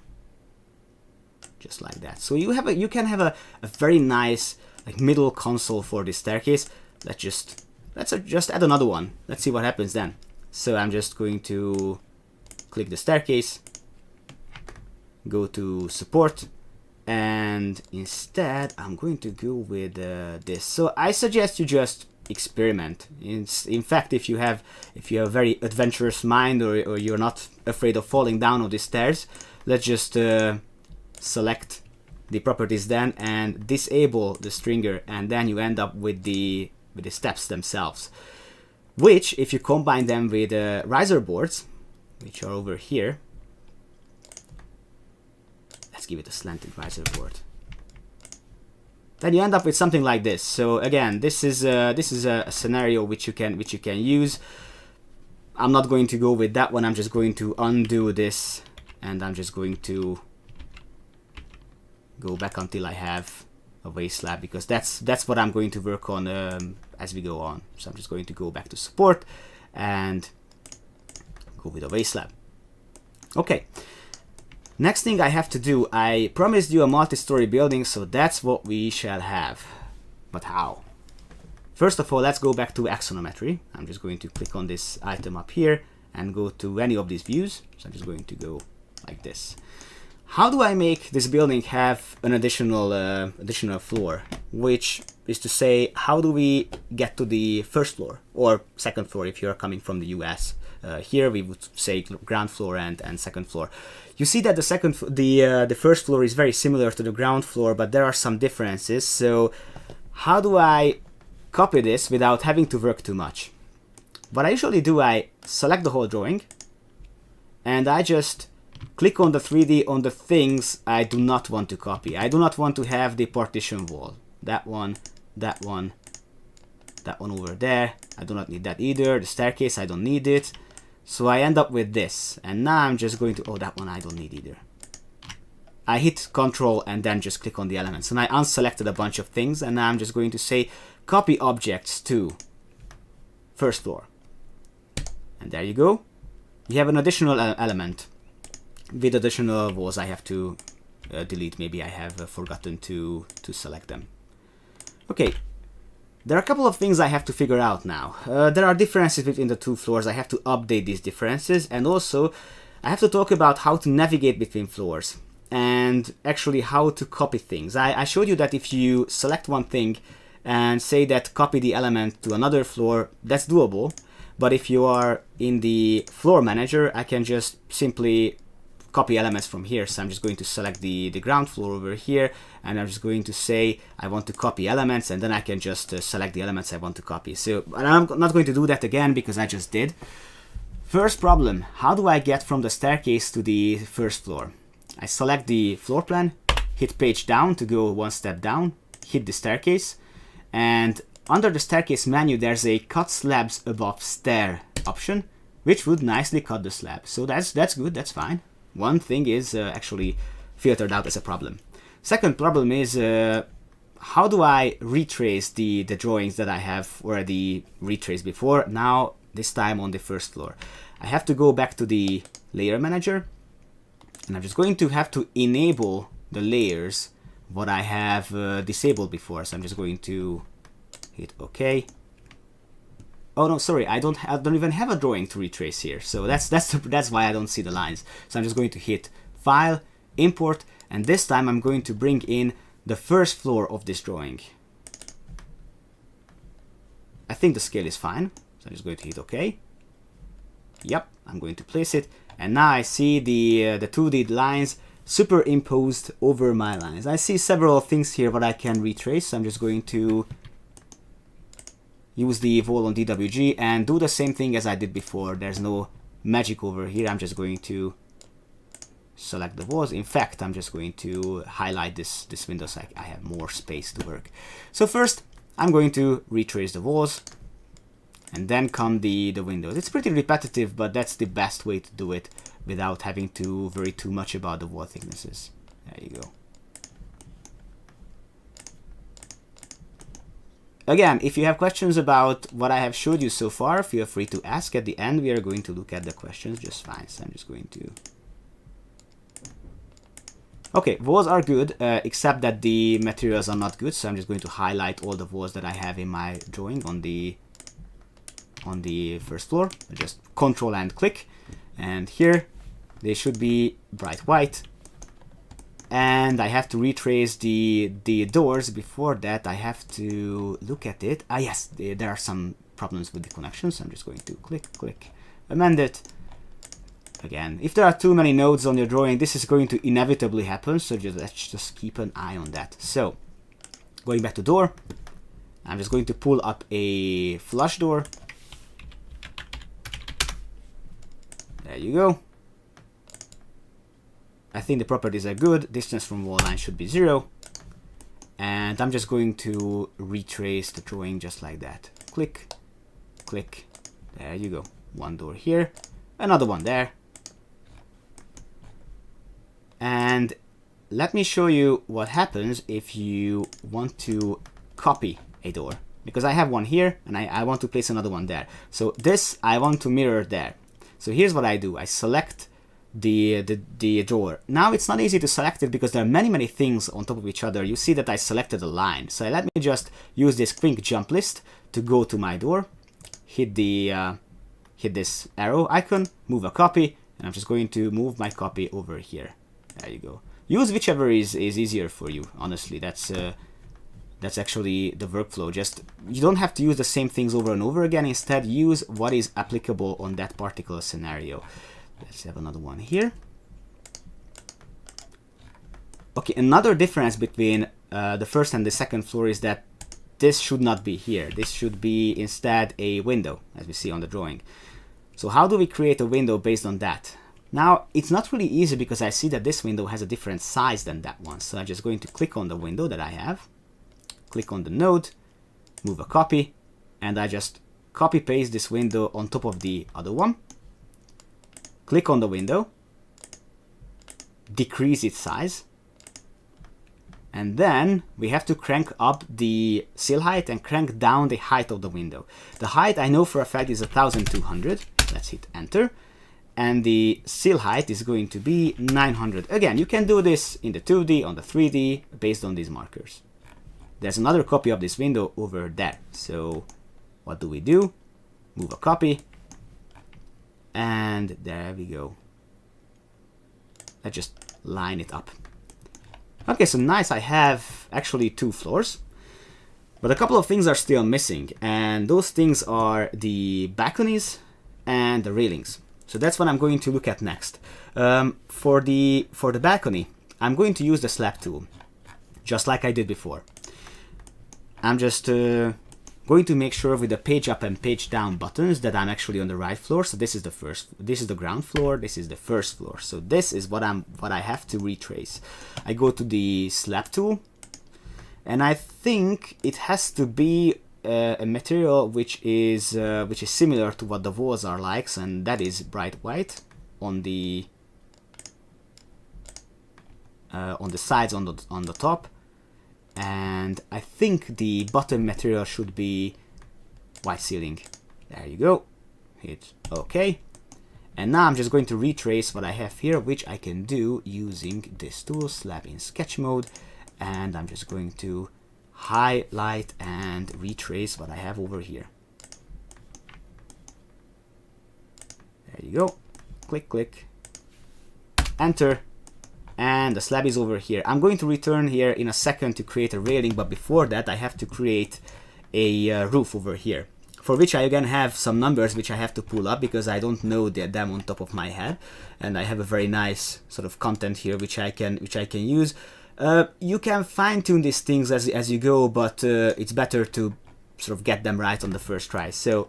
just like that. So you can have a very nice like middle console for this staircase. Let's just add another one. Let's see what happens then. So I'm just going to click the staircase, go to support, and instead I'm going to go with this. So I suggest you just experiment. In fact, if you have a very adventurous mind, or you're not afraid of falling down on the stairs, let's just select the properties then and disable the stringer, and then you end up with the steps themselves, which if you combine them with riser boards, which are over here, let's give it a slanted riser board, then you end up with something like this. So again, this is a scenario which you can use. I'm not going to go with that one. I'm just going to undo this, and I'm just going to go back until I have a vase slab, because that's what I'm going to work on as we go on. So I'm just going to go back to support and go with a vase slab. Okay. Next thing I have to do, I promised you a multi-story building, so that's what we shall have. But how? First of all, let's go back to axonometry. I'm just going to click on this item up here and go to any of these views. So I'm just going to go like this. How do I make this building have an additional floor? Which is to say, how do we get to the first floor or second floor if you're coming from the US? Here we would say ground floor and second floor. You see that the first floor is very similar to the ground floor, but there are some differences. So how do I copy this without having to work too much? What I usually do, I select the whole drawing, and I just click on the 3D on the things I do not want to copy. I do not want to have the partition wall. That one, that one, that one over there. I do not need that either. The staircase, I don't need it. So I end up with this. And now I'm just going to, oh, that one I don't need either. I hit Control and then just click on the elements. And I unselected a bunch of things. And now I'm just going to say copy objects to first floor. And there you go. You have an additional element. With additional walls I have to delete. Maybe I have forgotten to select them. Okay, there are a couple of things I have to figure out now. There are differences between the two floors. I have to update these differences, and also I have to talk about how to navigate between floors and actually how to copy things. I showed you that if you select one thing and say that copy the element to another floor, that's doable. But if you are in the floor manager, I can just simply copy elements from here. So I'm just going to select the ground floor over here, and I'm just going to say I want to copy elements, and then I can just select the elements I want to copy. So I'm not going to do that again because I just did. First problem, how do I get from the staircase to the first floor? I select the floor plan, hit page down to go one step down, hit the staircase, and under the staircase menu there's a cut slabs above stair option, which would nicely cut the slab. So that's good, that's fine. One thing is actually filtered out as a problem. Second problem is how do I retrace the drawings that I have already retraced before, now this time on the first floor. I have to go back to the layer manager, and I'm just going to have to enable the layers what I have disabled before. So I'm just going to hit OK. Oh no, sorry, I don't even have a drawing to retrace here. So that's why I don't see the lines. So I'm just going to hit File, Import, and this time I'm going to bring in the first floor of this drawing. I think the scale is fine, so I'm just going to hit OK. Yep, I'm going to place it, and now I see the 2D lines superimposed over my lines. I see several things here that I can retrace, so I'm just going to use the Vol on DWG and do the same thing as I did before. There's no magic over here. I'm just going to select the walls. In fact, I'm just going to highlight this window so I have more space to work. So first, I'm going to retrace the walls, and then come the windows. It's pretty repetitive, but that's the best way to do it without having to worry too much about the wall thicknesses. There you go. Again, if you have questions about what I have showed you so far, feel free to ask. At the end, we are going to look at the questions just fine. So I'm just going to... Okay, walls are good, except that the materials are not good. So I'm just going to highlight all the walls that I have in my drawing on the first floor. I just Control and click, and here they should be bright white. And I have to retrace the doors. Before that, I have to look at it. Ah, yes, there are some problems with the connection, so I'm just going to click, amend it. Again, if there are too many nodes on your drawing, this is going to inevitably happen, so let's just keep an eye on that. So, going back to door, I'm just going to pull up a flush door. There you go. I think the properties are good. Distance from wall line should be 0. And I'm just going to retrace the drawing just like that. Click, click. There you go. One door here, another one there. And let me show you what happens if you want to copy a door. Because I have one here, and I want to place another one there. So this I want to mirror there. So here's what I do. I select the drawer. Now it's not easy to select it because there are many things on top of each other. You see that I selected a line. So let me just use this quick jump list to go to my door, hit this arrow icon, move a copy, and I'm just going to move my copy over here. There you go. Use whichever is easier for you. Honestly, that's actually the workflow. Just you don't have to use the same things over and over again. Instead, use what is applicable on that particular scenario. Let's have another one here. Okay, another difference between the first and the second floor is that this should not be here. This should be instead a window, as we see on the drawing. So how do we create a window based on that? Now, it's not really easy because I see that this window has a different size than that one. So I'm just going to click on the window that I have, click on the node, move a copy, and I just copy paste this window on top of the other one. Click on the window, decrease its size, and then we have to crank up the sill height and crank down the height of the window. The height I know for a fact is 1200. Let's hit enter. And the sill height is going to be 900. Again, you can do this in the 2D, on the 3D, based on these markers. There's another copy of this window over there. So what do? Move a copy. And there we go. Let's just line it up. Okay, so nice, I have actually 2 floors. But a couple of things are still missing. And those things are the balconies and the railings. So that's what I'm going to look at next. For the balcony, I'm going to use the Slab Tool, just like I did before. I'm just going to make sure with the page up and page down buttons that I'm actually on the right floor. So this is the ground floor, this is the first floor. So this is what I have to retrace. I go to the Slab Tool, and I think it has to be a material which is similar to what the walls are like, and that is bright white on the sides, on the top. And I think the bottom material should be white ceiling. There you go. Hit OK. And now I'm just going to retrace what I have here, which I can do using this tool, Slab in Sketch Mode. And I'm just going to highlight and retrace what I have over here. There you go. Click, click, enter, and the slab is over here. I'm going to return here in a second to create a railing, but before that I have to create a roof over here, for which I again have some numbers which I have to pull up because I don't know them on top of my head, and I have a very nice sort of content here which I can use. You can fine-tune these things as you go, but it's better to sort of get them right on the first try. So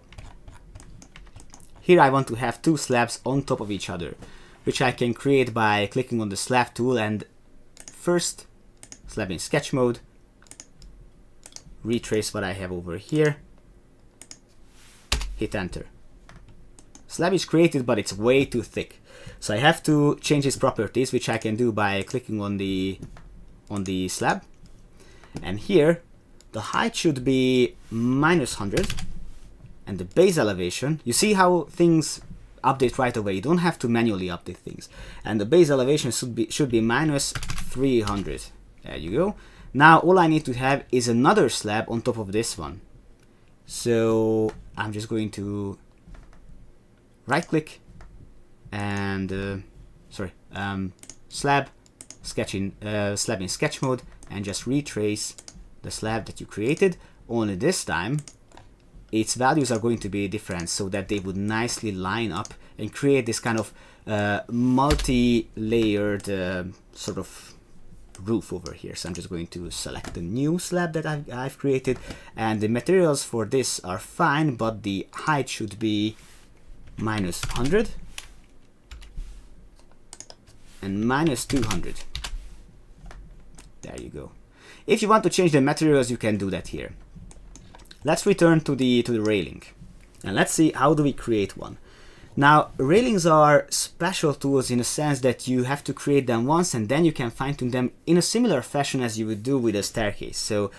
here I want to have two slabs on top of each other, which I can create by clicking on the Slab Tool and first slab in sketch mode, retrace what I have over here, hit enter. Slab is created, but it's way too thick, so I have to change its properties, which I can do by clicking on the slab, and here the height should be -100, and the base elevation, you see how things update right away, you don't have to manually update things, and the base elevation should be -300. There you go. Now all I need to have is another slab on top of this one, so I'm just going to right click and slab in sketch mode, and just retrace the slab that you created, only this time its values are going to be different so that they would nicely line up and create this kind of multi-layered sort of roof over here. So I'm just going to select the new slab that I've created, and the materials for this are fine, but the height should be -100 and -200. There you go. If you want to change the materials, you can do that here. Let's return to the railing, and let's see how do we create one. Now, railings are special tools in a sense that you have to create them once and then you can fine-tune them in a similar fashion as you would do with a staircase. So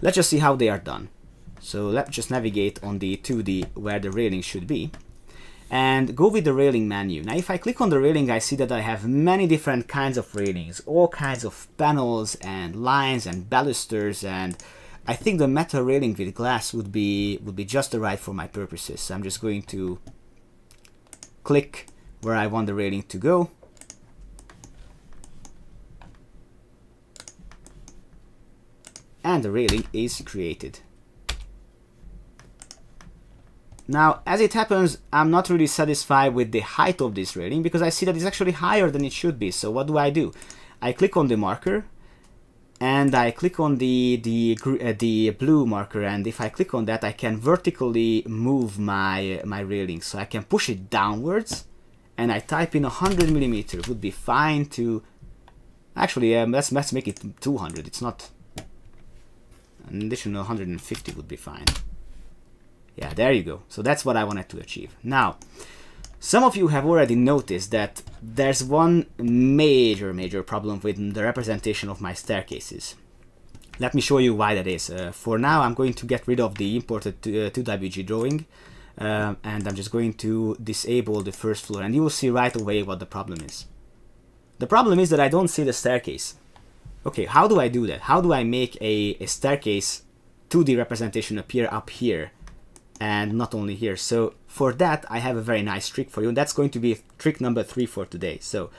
let's just see how they are done. So let's just navigate on the 2D where the railing should be and go with the railing menu. Now if I click on the railing, I see that I have many different kinds of railings, all kinds of panels and lines and balusters, and I think the metal railing with glass would be just right for my purposes. So I'm just going to click where I want the railing to go, and the railing is created. Now, as it happens, I'm not really satisfied with the height of this railing because I see that it's actually higher than it should be. So what do? I click on the marker and I click on the blue marker, and if I click on that, I can vertically move my railing, so I can push it downwards, and I type in 100 millimeter would be fine to. Actually, let's make it 200. It's not an additional 150 would be fine. Yeah, there you go. So that's what I wanted to achieve. Now, some of you have already noticed that there's one major problem with the representation of my staircases. Let me show you why that is. For now, I'm going to get rid of the imported Dwg Drawing, and I'm just going to disable the first floor, and you will see right away what the problem is. The problem is that I don't see the staircase. Okay, how do I do that? How do I make a staircase 2D representation appear up here and not only here? So for that, I have a very nice trick for you, and that's going to be trick number 3 for today. So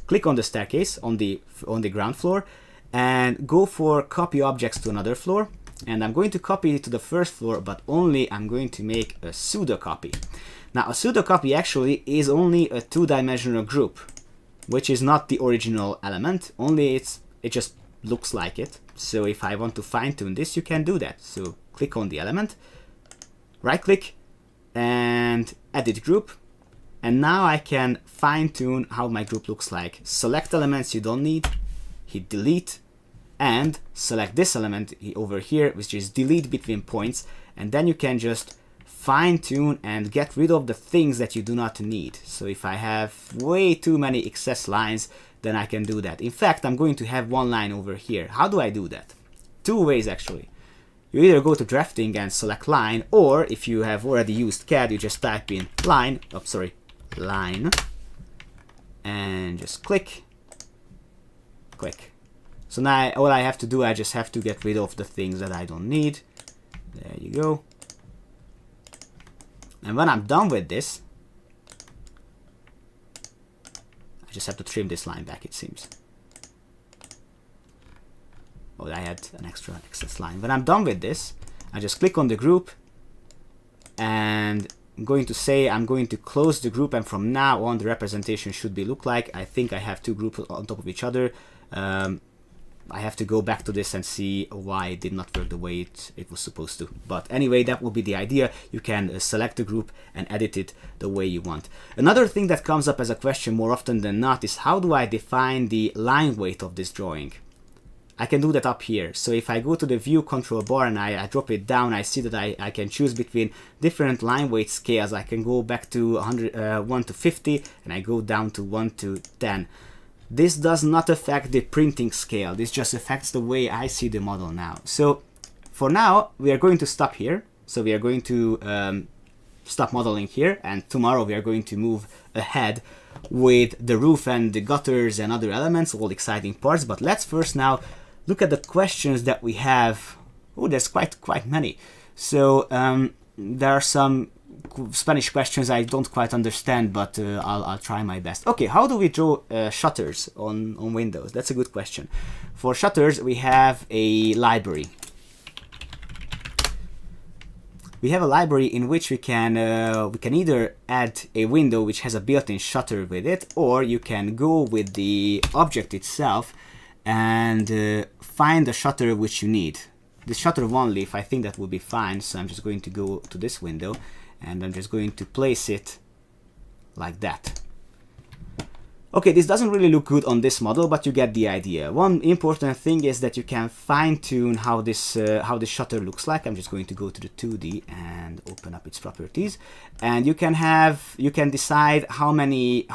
click on the staircase on the ground floor and go for copy objects to another floor, and I'm going to copy it to the first floor, but only I'm going to make a pseudo copy. Now a pseudo copy actually is only a 2-dimensional group, which is not the original element, only it just looks like it. So if I want to fine-tune this, you can do that. So click on the element, right click and edit group, and now I can fine-tune how my group looks like. Select elements you don't need, hit delete, and select this element over here, which is delete between points, and then you can just fine-tune and get rid of the things that you do not need. So if I have way too many excess lines, then I can do that. In fact, I'm going to have one line over here. How do I do that? 2 ways actually. You either go to drafting and select line, or if you have already used CAD, you just type in line, and just click. So now all I have to do, I just have to get rid of the things that I don't need. There you go. And when I'm done with this, I just have to trim this line back, it seems. Oh, I had an extra excess line. When I'm done with this, I just click on the group, and I'm going to say I'm going to close the group, and from now on the representation should be look like. I think I have two groups on top of each other. I have to go back to this and see why it did not work the way it was supposed to. But anyway, that will be the idea. You can select the group and edit it the way you want. Another thing that comes up as a question more often than not is how do I define the line weight of this drawing? I can do that up here. So if I go to the view control bar and I drop it down, I see that I can choose between different line weight scales. I can go back to 1 to 50 and I go down to 1 to 10. This does not affect the printing scale. This just affects the way I see the model now. So for now, we are going to stop here. So we are going to stop modeling here, and tomorrow we are going to move ahead with the roof and the gutters and other elements, all exciting parts. But let's first now look at the questions that we have. Oh, there's quite many. So there are some Spanish questions I don't quite understand, but I'll try my best. Okay, how do we draw shutters on Windows? That's a good question. For shutters, we have a library. We have a library in which we can either add a window which has a built-in shutter with it, or you can go with the object itself and find the shutter which you need. The shutter one leaf, I think that will be fine, so I'm just going to go to this window and I'm just going to place it like that. Okay, this doesn't really look good on this model, but you get the idea. One important thing is that you can fine-tune how this shutter looks like. I'm just going to go to the 2D and open up its properties, and you can decide how many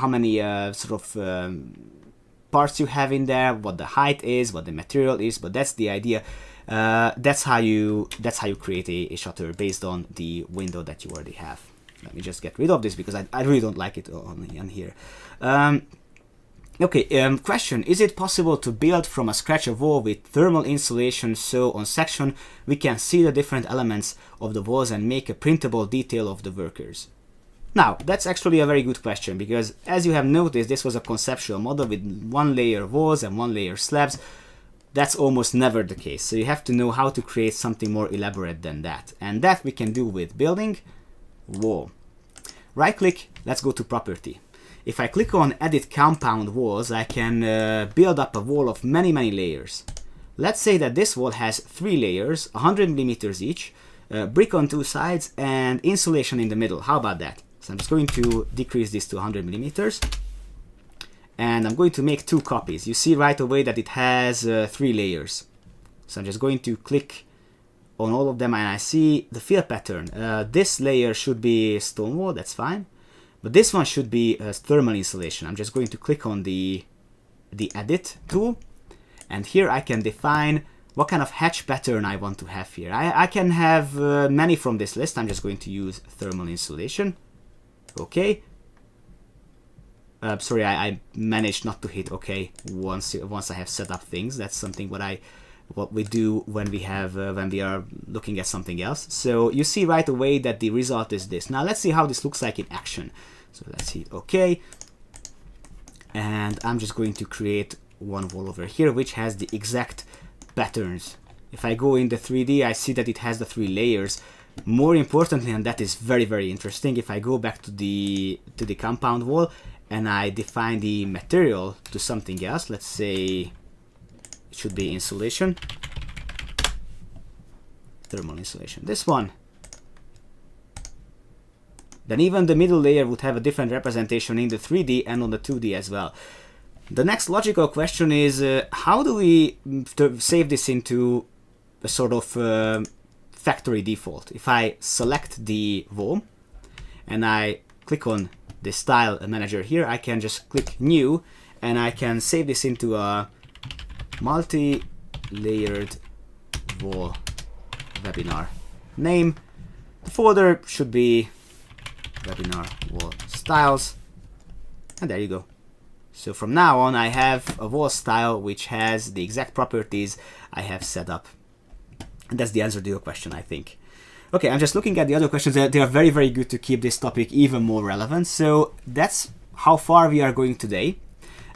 parts you have in there, what the height is, what the material is. But that's the idea. That's how you create a shutter based on the window that you already have. Let me just get rid of this because I really don't like it on here. Okay, question: is it possible to build from scratch a wall with thermal insulation, so on section we can see the different elements of the walls and make a printable detail of the workers? Now, that's actually a very good question, because as you have noticed, this was a conceptual model with one layer walls and one layer slabs. That's almost never the case, so you have to know how to create something more elaborate than that. And that we can do with building, wall. Right click, let's go to property. If I click on edit compound walls, I can build up a wall of many layers. Let's say that this wall has 3 layers, 100 millimeters each, brick on 2 sides and insulation in the middle. How about that? So I'm just going to decrease this to 100 millimeters. And I'm going to make 2 copies. You see right away that it has 3 layers. So I'm just going to click on all of them and I see the fill pattern. This layer should be stone wall, that's fine. But this one should be thermal insulation. I'm just going to click on the edit tool. And here I can define what kind of hatch pattern I want to have here. I can have many from this list. I'm just going to use thermal insulation. Okay. Sorry, I managed not to hit OK once I have set up things. That's something what we do when we are looking at something else. So you see right away that the result is this. Now let's see how this looks like in action. So let's hit OK, and I'm just going to create one wall over here which has the exact patterns. If I go in the 3D, I see that it has the 3 layers. More importantly, and that is very interesting, if I go back to the compound wall and I define the material to something else, let's say it should be insulation, thermal insulation, this one, then even the middle layer would have a different representation in the 3D and on the 2D as well. The next logical question is how do we save this into a sort of factory default? If I select the wall and I click on the style manager here, I can just click new and I can save this into a multi-layered wall webinar name. The folder should be webinar wall styles, and there you go. So from now on I have a wall style which has the exact properties I have set up. And that's the answer to your question, I think. Okay, I'm just looking at the other questions. They are very good to keep this topic even more relevant. So that's how far we are going today.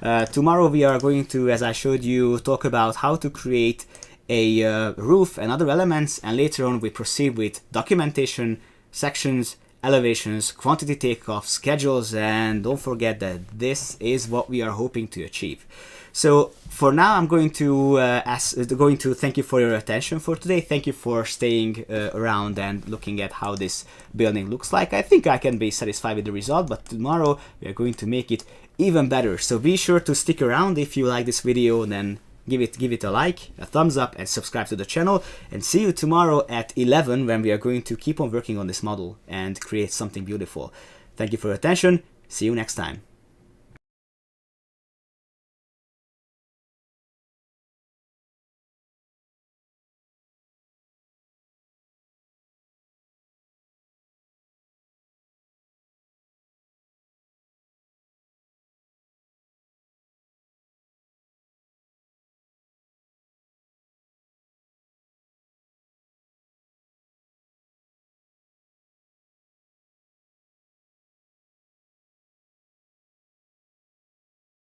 Tomorrow we are going to, as I showed you, talk about how to create a roof and other elements, and later on we proceed with documentation, sections, elevations, quantity takeoff, schedules, and don't forget that this is what we are hoping to achieve. So for now, I'm going to thank you for your attention for today. Thank you for staying around and looking at how this building looks like. I think I can be satisfied with the result, but tomorrow we are going to make it even better. So be sure to stick around. If you like this video, then give it a like, a thumbs up, and subscribe to the channel. And see you tomorrow at 11 when we are going to keep on working on this model and create something beautiful. Thank you for your attention. See you next time.